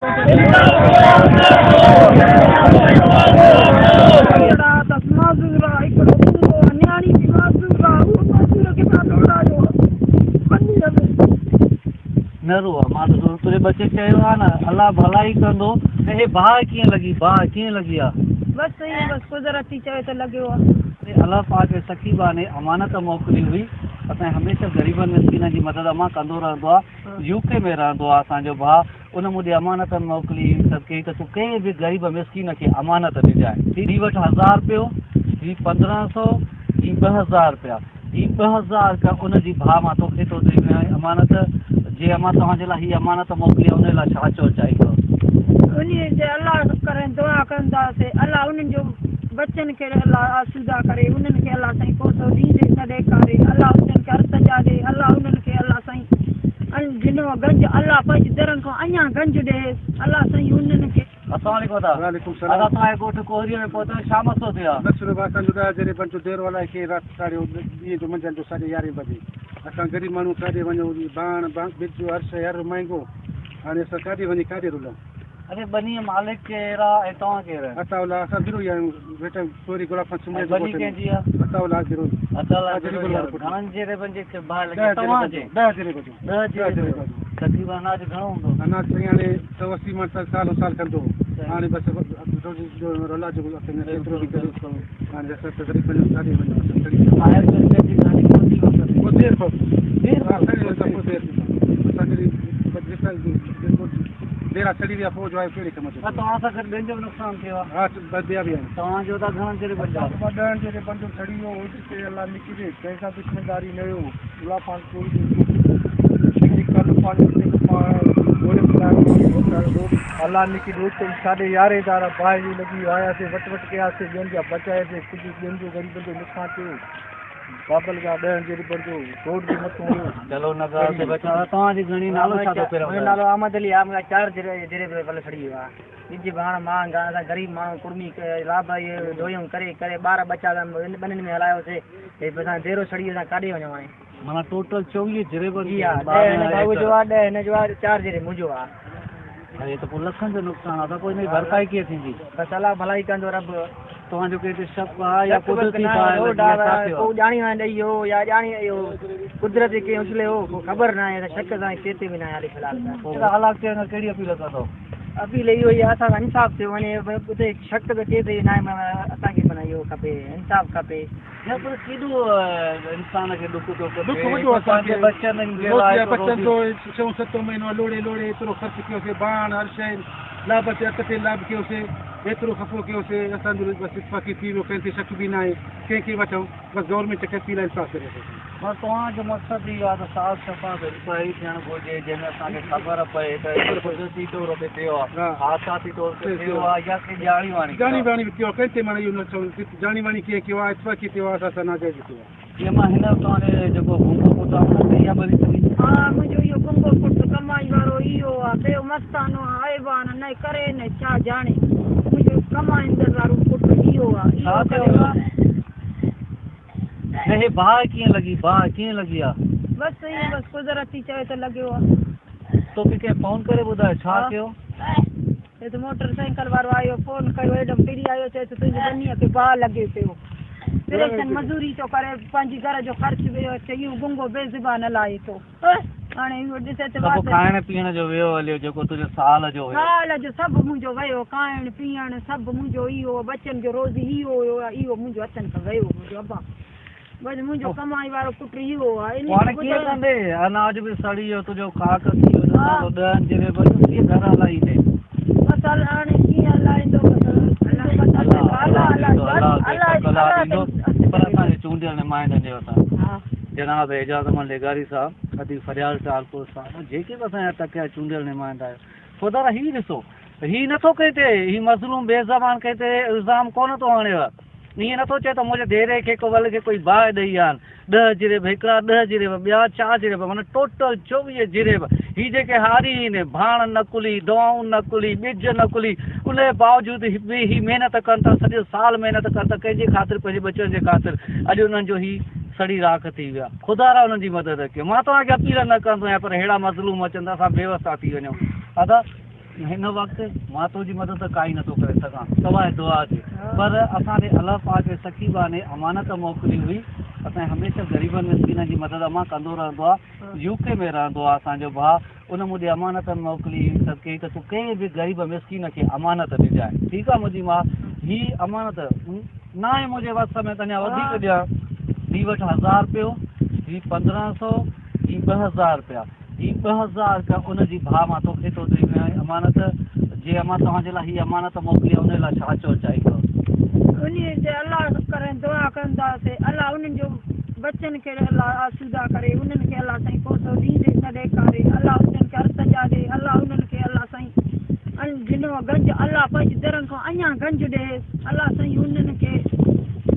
न रो मां तो तुझे बच्चे चयो आहे न अल्लाह भलाई कंदो ऐं हे बाहि कीअं लॻी बाहि कीअं लॻी आहे बस सही है, बस कुदरती चवे तो लॻियो आहे अल्लाह पाक सकीबा ने अमानत मोकिली हुई असां हमेशह ग़रीबनि मिसकिन जी मदद अमां कंदो रहंदो आहे यूके में रहंदो आहे असांजो भाउ उन मुंहिंजी अमानत मोकिली सदके त तूं कंहिं बि ग़रीब मिसकिन खे अमानत ॾिजाए हीअ वटि 1000 रुपयो हीअ 1500 हीअ 2000 रुपया हीअ 2000 रुपया उनजी भाउ मां तोखे थो ॾेई अमानत जे मां तव्हांजे लाइ हीअ अमानत मोकिली आहे उन लाइ छा चओ चाहींदो उन जे अल्लाह करे दुआ कंदासीं अल्लाह उन्हनि जो बच्चनि खे अल्लाह आसूदा करे उन्हनि खे अल्लाह साईं पोसो ॾींदे छॾे करे अल्लाह उन्हनि खे अर्थ ॾियारे अल्लाह उन्हनि खे अल्लाह साईं जिनो गंज अल्लाह पंहिंजी दरनि खां अञा गंज ॾे अल्लाह साईं उन्हनि खे वालेकुम सलाम तव्हांजे ॻोठ कोहरीअ में पहुतो छा मसलो थियो आहे बसि असांजो जॾहिं पंहिंजो देर वाला खे राति साढ़े ॾींहं जो मंझंदि जो 11:30 बजे असां ग़रीब माण्हू काॾे वञूं बाण बिज हर शइ हर महांगो हाणे असां काॾे वञी काॾे रुलूं अरे बनी मालिक केरु आहे ऐं तव्हां केरु आहे असां बिरो ई आहियूं बेटा चोरी गुलाब खां सुम्ही बनी कंहिंजी आहे असां बिरो घणनि जेरे बजे खे बाहि लॻे तव्हांजे 10 जेरे बजे 10 जेरे बजे तक़रीबन अनाज घणो हूंदो अनाज साईं हाणे 180 मन साल कंदो हाणे बसि रोला जो एतिरो बि करे हाणे असां त ग़रीब वञूं काॾे देरा सड़ी विया पोइ जो आहे कहिड़े कम जो तव्हां सां गॾु ॿियनि जो बि नुक़सानु थियो आहे हा ॿिया बि आहिनि तव्हांजो त घणनि जेरे बजे आहे 10 जेरे बंदो सड़ी वियो हुते अलाह निकिरे कंहिंसां दुश्मनदारी न हुयो गुलाब खान चोरी कल पाणी अल्लाह निकिरी रोज 11:30 तारा बाहि जी लॻी आयासीं वट कयासीं ॿियनि जा बचाएसीं कुझु ॿियनि जो ग़रीबनि जो नुक़सानु थियो बाबल जा 10 जेरे बंदो रोड बि मथो हुयो चलो न तव्हांजी घणी नालो छा थो पहिरियों नालो अहमद अली आहे मुंहिंजा 4 जेरे भले सड़ी वियो आहे जी हाणे मां असां ग़रीब माण्हू कुर्मी लाभ इहे दोयूं करे ॿार बचा ॿिन्हिनि में हलायोसीं हे असां देरो सड़ी असां काॾे वञूं हाणे माना टोटल 24 जेरे जी आहे जो आहे 10 हिन जो आहे 4 जेरे मुंहिंजो आहे अरे त पोइ लखनि जो नुक़सानु आहे त पोइ हिन जी भरपाई कीअं थींदी बसि अलाह भलाई कंदो रब तव्हांजो कंहिं शक आहे या कुदरती पोइ ॼाणी वञे ॾेई हो या ॼाणी इहो कुदरती कंहिं उछले हो पोइ ख़बर न आहे शक सां केते बि न आहे हाली फ़िलहाल हालात कहिड़ी अपील कंदो अपील इहो ई आहे असांखे इंसाफ़ थियो वञे उते शक त थिए थी न आहे असांखे माना इहो खपे इंसाफ़ खपे केॾो इंसान खे ॾुख थो बचनि जो 6-7 महीनो लोड़े एतिरो ख़र्चु कयोसीं बाण हर शइ लाभ ते अत ते लाभ कयोसीं एतिरो खफ़ो कयोसीं असांजो बसि इतफ़ाक़ी थी वियो कंहिंखे शक बि न आहे कंहिंखे वठूं बसि गवर्नमेंट खे पीला इंसाफ़ करे बसि तव्हांजो मक़सदु इहो आहे त साफ़ शफ़ाफ़ सही थियणु घुरिजे जंहिंमें असांखे ख़बर पए त कुदरती तौर ते थियो आहे हादसाती तौर ते थियो आहे या कंहिं ॼाणी वाणी बि थियो आहे कंहिंखे माना इहो न चऊं ॼाणी वाणी कीअं कयो आहे इतफ़ाक़ी थियो आहे असां नाजाइज़ थियो आहे जीअं मां हिन तव्हांजे जेको गुंगो पुटु आहे इहा भली सही हा मुंहिंजो इहो गुंगो पुटु कमाई वारो इहो आहे ॿियो मस्तानो आइबान न करे न छा ॼाणे मुंहिंजो कमाईंदड़ वारो पुटु इहो आहे हे बाहि कीअं लॻी आहे बसि सही बसि कुदरती चवे त लॻियो आहे तोखे कंहिं फ़ोन करे ॿुधायो छा थियो हे त मोटर साइकिल वारो आयो फ़ोन कयो हेॾो फिरी आयो चए त तुंहिंजी बनीअ खे बाहि लॻे पियो परेशान मज़ूरी थो करे पंहिंजी घर जो ख़र्चु वियो इहो गुंगो बेज़ुबान हलाए थो हाणे इहो ॾिसे त खाइण पीअण जो वियो हलियो जेको तुंहिंजो साल जो सभु मुंहिंजो वियो खाइण पीअण सभु मुंहिंजो इहो बचनि जो रोज़ी इहो हुयो इहो मुंहिंजो हथनि खां वियो मुंहिंजो अबा बसि मुंहिंजो कमाई वारो पुटु इहो आहे अनाज बि सड़ी वियो तुंहिंजो खाक थी वियो 10 जेरे बजे घर हलाईंदे असां हाणे कीअं हलाईंदो पर असांजे चूंडियल नुमाइंदनि जे वटां जनाब एजाज़ लेगारी साहब अदी फरियाल टालपुर साहब जेके बि असांजा तकिया चूंडियल नुमाइंदा आहियो ख़ुदा हीउ ॾिसो हीउ नथो कई ते हीउ मज़लूम बेज़बान कई ते इल्ज़ाम कोन थो आणेव ईअं नथो चए त मुंहिंजे देरे खे वल खे कोई बाहि ॾेई आहिनि 10 जिरेब हिकिड़ा 10 जिरेब ॿिया 4 जिरेब माना टोटल 24 जिरेब हीअ जेके हारी आहिनि भाण न कुली दवाऊं न कुली ॿिज न कुली उन जे बावजूदि बि हीअ महिनत कनि था सॼो साल महिनत कनि था कंहिंजे ख़ातिर पंहिंजे बचनि जे ख़ातिर अॼु उन्हनि जो हीउ सड़ी राख थी विया ख़ुदा रा उन्हनि जी मदद कयो मां तव्हांखे अपील न कंदो आहियां पर अहिड़ा मज़लूम अचनि था असां बेवसा थी वञूं दादा हिन वक़्तु मां तुंहिंजी मदद काई नथो करे सघां सवाइ दुआ जे, पर असांजे अलाह पाक सकीबा ने अमानत मोकिली हुई। असां हमेशह ग़रीबनि मिसकिननि जी मदद मां कंदो रहंदो आहे। यूके में रहंदो आहे असांजो भाउ, उन मूंखे अमानत मोकिली त कई त तूं कंहिं बि ग़रीब मिसकिन खे अमानत ॾिजांइ। ठीकु आहे मुंहिंजी माउ, हीअ अमानत न आहे मुंहिंजे वस में त अञा वधीक ॾियां। हीअ वटि 1000 रुपयो, हीअ 1500, हीअ 2000 रुपया, हीअ 2000 रुपया उनजी भाउ मां तोखे थो ॾेई वञां अमानत। जीअं मां तव्हांजे लाइ हीअ अमानत मोकिली उन लाइ छा चओ चाहींदो? उन जे अलाह करे दुआ कंदासीं, अलाह उन्हनि जो बचनि खे अलाह आसूदा करे, उन्हनि खे अलाह साईं को सो ॾींदे न ॾेखारे, अलाह उन्हनि खे अर्थ जा ॾे, अलाह उन्हनि खे अलाह साईं ॾिनो गंज, अलाह पंहिंजे दरनि खां अञा गंज ॾे, अलाह साईं उन्हनि खे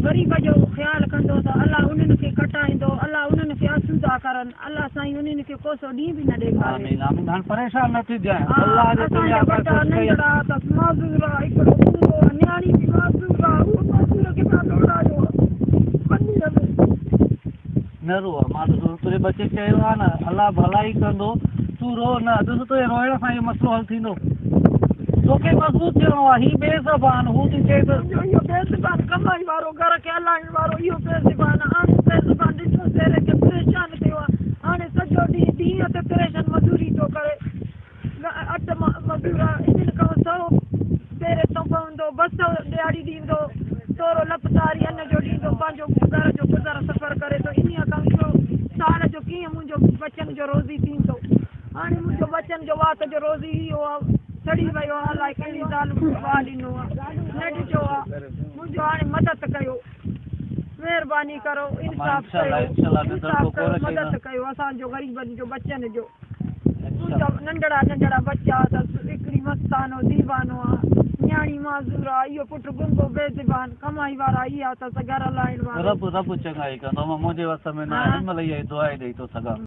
ग़रीब जो ख़्यालु कंदो त अलाह उन्हनि खे कटाईंदो, अलाह उन्हनि खे आसूदा करनि, अलाह साईं उन्हनि खे को सो ॾींहुं बि न ॾेखारे। आमीन आमीन। हाणे परेशान न थी जाए। असांजा वॾा नंढड़ा त माज़ूर आहे, हिकिड़ो ऊंधो आहे, न्याणी बि माज़ूर आहे, उहो माज़ूर खे मां दौड़ायो मंदीर में। न रो, मां तुंहिंजे बचे चयो आहे न अलाह भलाई कंदो, तूं रो न। ॾिस तुंहिंजे रोइण सां इहो मसइलो हल थींदो। तोखे मज़बूत थियणो आहे। हीअ बेज़बान, हू थी चए त इहो बेज़बान कमाई वारो, घर खे हलाइण वारो, इहो बेज़बान हाणे बेज़बान ॾिसो तेरे खे परेशान कयो आहे। हाणे सॼो ॾींहुं ॾींहं ते परेशान मज़ूरी थो करे, अठ मज़ूर इन्हनि खां 100 तेरे तो पवंदो, 200 ॾियारी ॾींदो, थोरो लपतारी अन जो ॾींदो, पंहिंजो घर जो गुज़ारो सफ़र करे थो। इन खां इहो साल जो कीअं मुंहिंजो बचन जो रोज़ी थींदो। हाणे मुंहिंजो बचन जो वात जो रोज़ी इहो आहे, सड़ी वियो आहे, अलाए कहिड़ी ज़ाल भाउ ॾिनो आहे, न ॾिठो आहे। मुंहिंजो हाणे मदद कयो, महिरबानी करो, इंसाफ़ कयो, इंसाफ़ कयो, मदद कयो असांजो ग़रीबनि जो बचनि जो। नंढड़ा नंढड़ा बच्चा अथसि, हिकिड़ी मस्तानो दीवानो आहे, न्याणी माज़ूर आहे, इहो पुटु गुंगो बेज़बान, कमाई वारा इहा अथसि घर हलाइण वारा। रब चङाई कंदो, मुंहिंजे वस में न आहे, हिन महिल इहा दुआ ॾेई थो सघां।